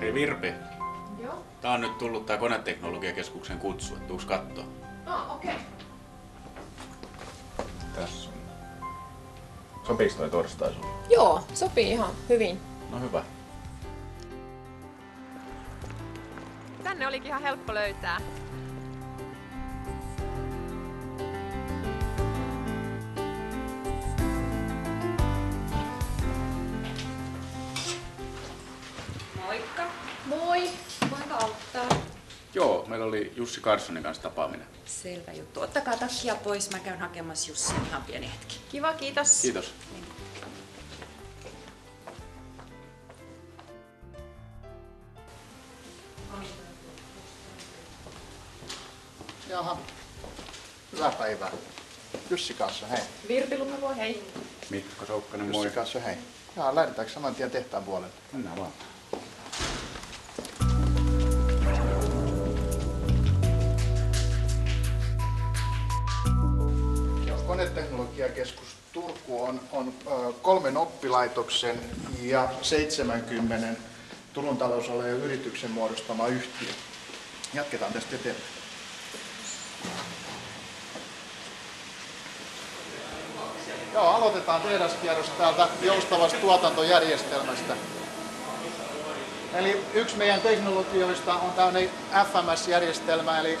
Hei Virpi, Joo. tää on nyt tullut tää Koneteknologiakeskuksen kutsu, et tuuks kattoo? Okei. Tässä on. Sopiiks toi torstai sulle? Joo, sopii ihan hyvin. No hyvä. Tänne olikin ihan helppo löytää. Moikka. Moi. Voinko auttaa? Joo, meillä oli Jussi Karssonin kanssa tapaaminen. Selvä juttu. Ottakaa takkia pois. Mä käyn hakemassa Jussia ihan pieni hetki. Kiva, kiitos. Kiitos. Jaha. Hyvää päivää. Jussi kanssa, hei. Virpi Lumevoi, hei. Mikko Soukkanen, moi. Jussi kanssa, hei. Jaa, lähdetäänkö saman tien tehtaan puolelle? Mennään vaan. Koneteknologiakeskus Turku on 3 oppilaitoksen ja 70 Turun talousalueen yrityksen muodostama yhtiö. Jatketaan tästä eteenpäin. Joo, aloitetaan tehdaskierros täältä joustavasta tuotantojärjestelmästä. Eli yksi meidän teknologioista on tämmöinen FMS-järjestelmä, eli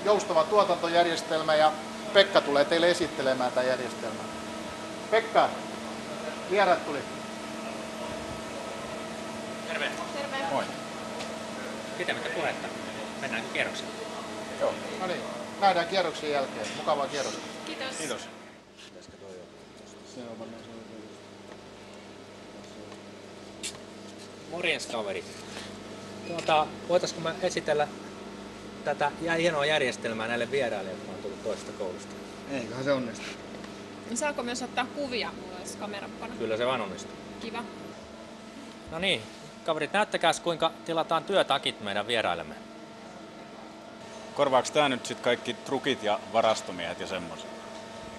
joustava tuotantojärjestelmä, ja Pekka tulee teille esittelemään tämän järjestelmän. Pekka, vierat tuli. Terve. Terve. Moi. Pitämättä puhetta. Mennäänkö kierrokselle? Joo. No niin, nähdään kierroksen jälkeen. Mukavaa kierrosta. Kiitos. Kiitos. Morjens kaveri. Voitaisko mä esitellä tätä hienoa järjestelmää näille vieraille, jotka on tullut toisesta koulusta? Eiköhän se onnistu. Saako myös ottaa kuvia? Mulla olisi kamera mukana. Kyllä se vaan onnistuu. Kiva. No niin, kaverit, näyttäkääs kuinka tilataan työtakit meidän vieraillemme. Korvaaks tää nyt sit kaikki trukit ja varastomiehet ja semmoset?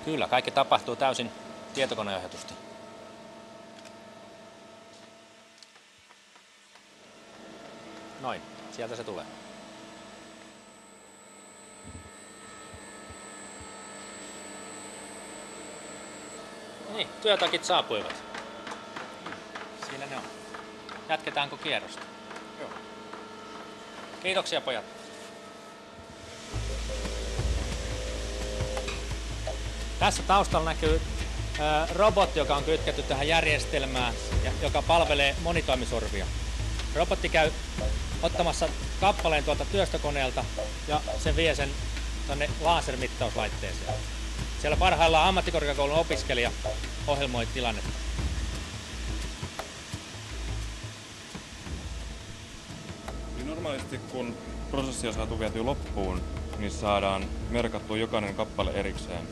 Kyllä, kaikki tapahtuu täysin tietokoneohjatusti. Noin, sieltä se tulee. No niin, työtakit saapuivat. Siellä ne on. Jatketaanko kierrosta? Joo. Kiitoksia pojat. Tässä taustalla näkyy robotti, joka on kytketty tähän järjestelmään ja joka palvelee monitoimisorvia. Robotti käy ottamassa kappaleen tuolta työstökoneelta ja se vie sen tonne lasermittauslaitteeseen. Siellä parhaillaan ammattikorkeakoulun opiskelija ohjelmoi tilannetta. Normaalisti kun prosessi on saatu vietyä loppuun, niin saadaan merkattua jokainen kappale erikseen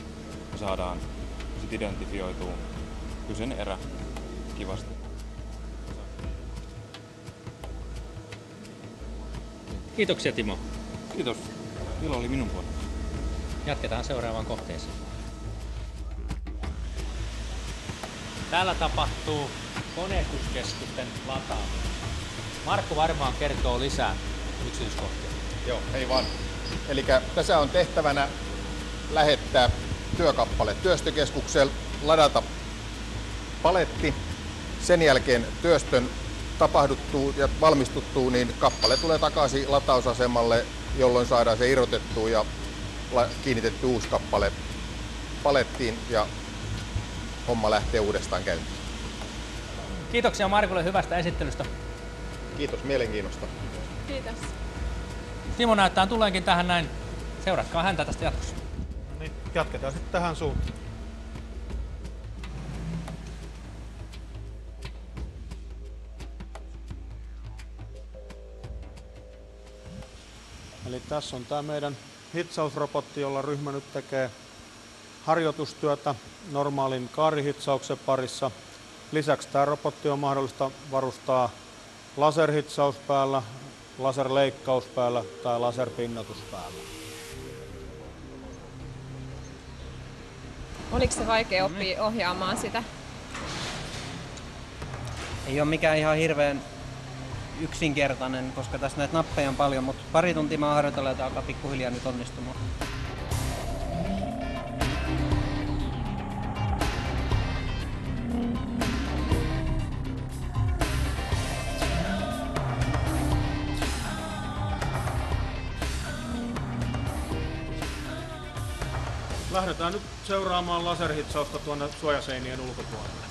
ja saadaan sitten identifioitua kyseinen erä kivasti. Kiitoksia Timo. Kiitos. Ilo oli minun puolella. Jatketaan seuraavaan kohteeseen. Täällä tapahtuu konehduskeskusten lataaminen. Markku varmaan kertoo lisää yksityiskohtia. Joo, ei vaan. Eli tässä on tehtävänä lähettää työkappale työstökeskukselle, ladata paletti. Sen jälkeen työstön tapahduttuu ja valmistuttuu, niin kappale tulee takaisin latausasemalle, jolloin saadaan se irrotettua ja kiinnitetty uusi kappale palettiin ja homma lähtee uudestaan käyntiin. Kiitoksia Markulle hyvästä esittelystä. Kiitos mielenkiinnosta. Kiitos. Timo näyttää tulleenkin tähän näin. Seuratkaa häntä tästä jatkossa. No niin, jatketaan sitten tähän suuntaan. Eli tässä on tämä meidän hitsausrobotti, jolla ryhmä nyt tekee harjoitustyötä normaalin kaarihitsauksen parissa. Lisäksi tämä robotti on mahdollista varustaa laserhitsaus päällä, laserleikkaus päällä tai laserpinnoitus päällä. Oliko se vaikea oppia ohjaamaan sitä? Ei ole mikään ihan hirveän yksinkertainen, koska tässä näitä nappeja on paljon, mutta pari tuntia mä harjoitellut, että alkaa pikkuhiljaa nyt onnistumaan. Lähdetään nyt seuraamaan laserhitsausta tuonne suojaseinien ulkopuolelle.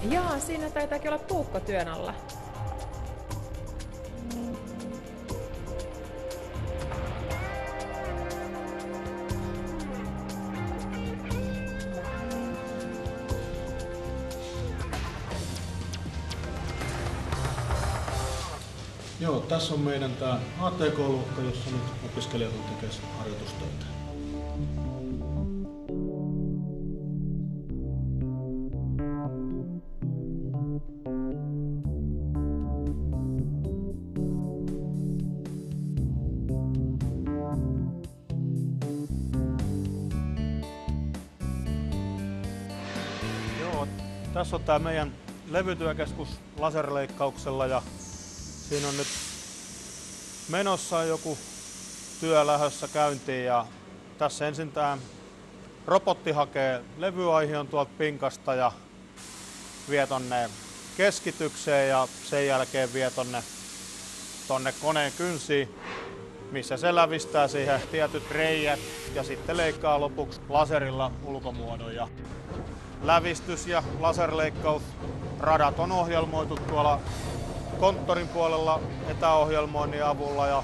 Jaa, siinä taitaakin olla puukko työn alla. Joo, tässä on meidän tää ATK-luokka, jossa nyt opiskelijat on tekemään harjoitustöitä. Joo, tässä on tää meidän levytyökeskus laserleikkauksella ja siinä on nyt menossa joku työ lähdössä käyntiin ja tässä ensin tämä robotti hakee levyaihion tuolta pinkasta ja vie tonne keskitykseen ja sen jälkeen vie tonne koneen kynsiin, missä se lävistää siihen tietyt reijät ja sitten leikkaa lopuksi laserilla ulkomuodon. Ja lävistys ja laserleikkausradat on ohjelmoitu tuolla konttorin puolella etäohjelmoinnin avulla ja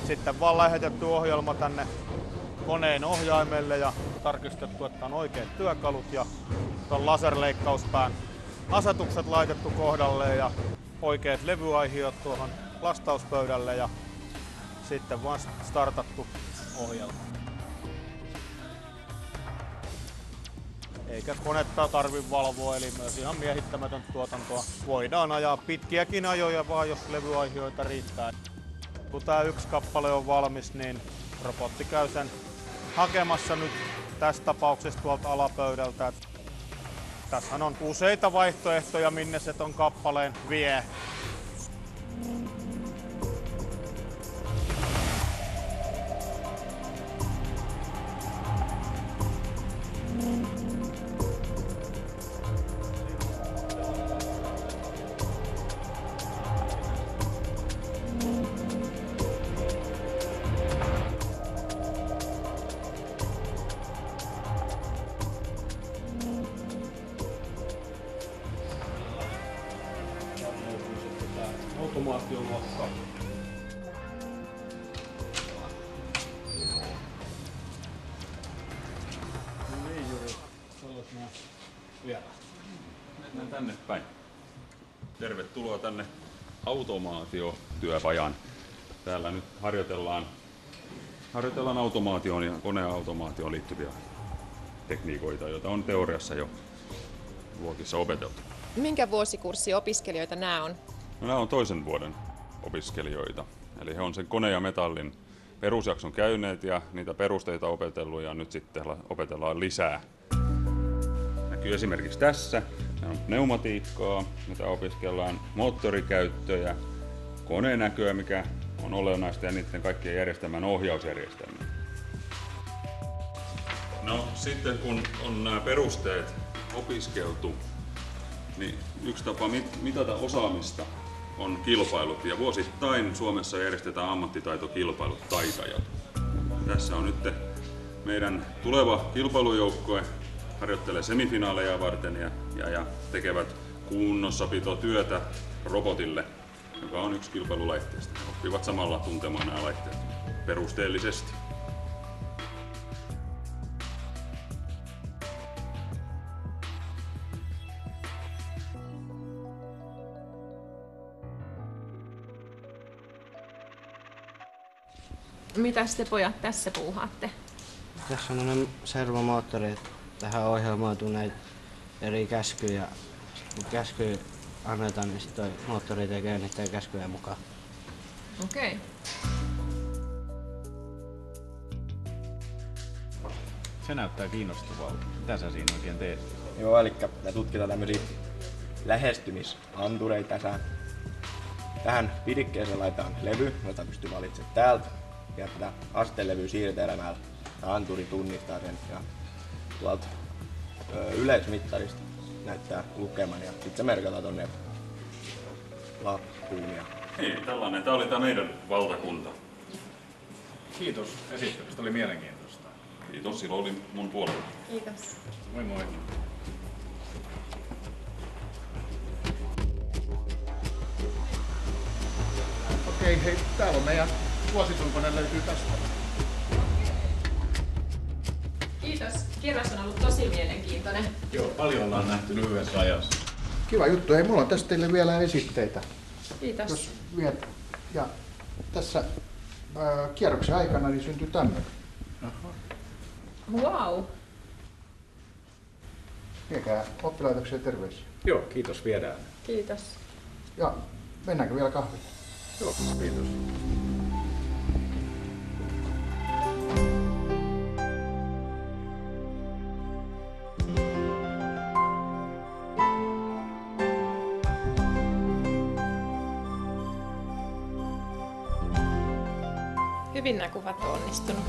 sitten vaan lähetetty ohjelma tänne koneen ohjaimelle ja tarkistettu, että on oikeat työkalut ja tuon laserleikkauspään asetukset laitettu kohdalleen ja oikeat levyaihiot tuohon lastauspöydälle ja sitten vaan startattu ohjelma. Eikä konetta tarvitse valvoa, eli myös ihan miehittämätön tuotantoa. Voidaan ajaa pitkiäkin ajoja vaan, jos levyaihioita riittää. Kun tämä yksi kappale on valmis, niin robotti käy sen hakemassa nyt tässä tapauksessa tuolta alapöydältä. Tässähän on useita vaihtoehtoja, minne se ton kappaleen vie. Automaatioluokka. Niin Juri, sellaisena vielä. Mennään tänne päin. Tervetuloa tänne automaatiotyöpajan. Täällä nyt harjoitellaan automaatioon ja koneautomaatioon liittyviä tekniikoita, joita on teoriassa jo luokissa opeteltu. Minkä vuosikurssin opiskelijoita nämä on? No, nämä on toisen vuoden opiskelijoita. Eli he on sen kone- ja metallin perusjakson käyneet ja niitä perusteita opetellut ja nyt sitten opetellaan lisää. Näkyy esimerkiksi tässä. Nämä on pneumatiikkaa, mitä opiskellaan, moottorikäyttöä, koneenäköä, mikä on olennaista ja niiden kaikkien järjestelmän ohjausjärjestelmä. No sitten kun on nämä perusteet opiskeltu, niin yksi tapa mitata osaamista on kilpailut ja vuosittain Suomessa järjestetään ammattitaitokilpailut taitajat. Tässä on nyt meidän tuleva kilpailujoukkue harjoittelee semifinaaleja varten ja tekevät kunnossapitotyötä robotille, joka on yksi kilpailulaitteista. He oppivat samalla tuntemaan nämä laitteet perusteellisesti. Mitäs te pojat tässä puuhaatte? Tässä on noinen servomoottori, tähän ohjelmoituu näitä eri käskyjä. Kun käsky annetaan, niin sitten moottori tekee niiden käskyjen mukaan. Okei. Se näyttää kiinnostavalta. Mitä sä siinä oikein teet? Joo, eli me tutkitaan tämmöisiä lähestymisantureita tässä. Tähän pidikkeeseen laitetaan levy, jota pystyy valitsemaan täältä. Ja tätä astelevyä siirtelemällä tämä anturi tunnistaa sen ja tuolta yleismittarista näyttää lukeman ja sitten se merkataan tonne lappuun. Niin, tällainen. Tämä oli tämä meidän valtakunta. Kiitos esittelystä, oli mielenkiintoista. Kiitos, silloin oli mun puolella. Kiitos. Moi moi. Okei, hei, täällä on meidän vuositunkone löytyy tästä. Kiitos. Kierros on ollut tosi mielenkiintoinen. Joo, paljon ollaan nähty lyhyessä ajassa. Kiva juttu. Hei, mulla on tästä teille vielä esitteitä. Kiitos. Jos viet. Ja tässä kierroksen aikana niin syntyi tämmöinen. Wow. Viekää oppilaitokseen terveisiä. Joo, kiitos, viedään. Kiitos. Ja mennäänkö vielä kahville? Joo, kiitos. Hyvin nämä kuvat on onnistunut.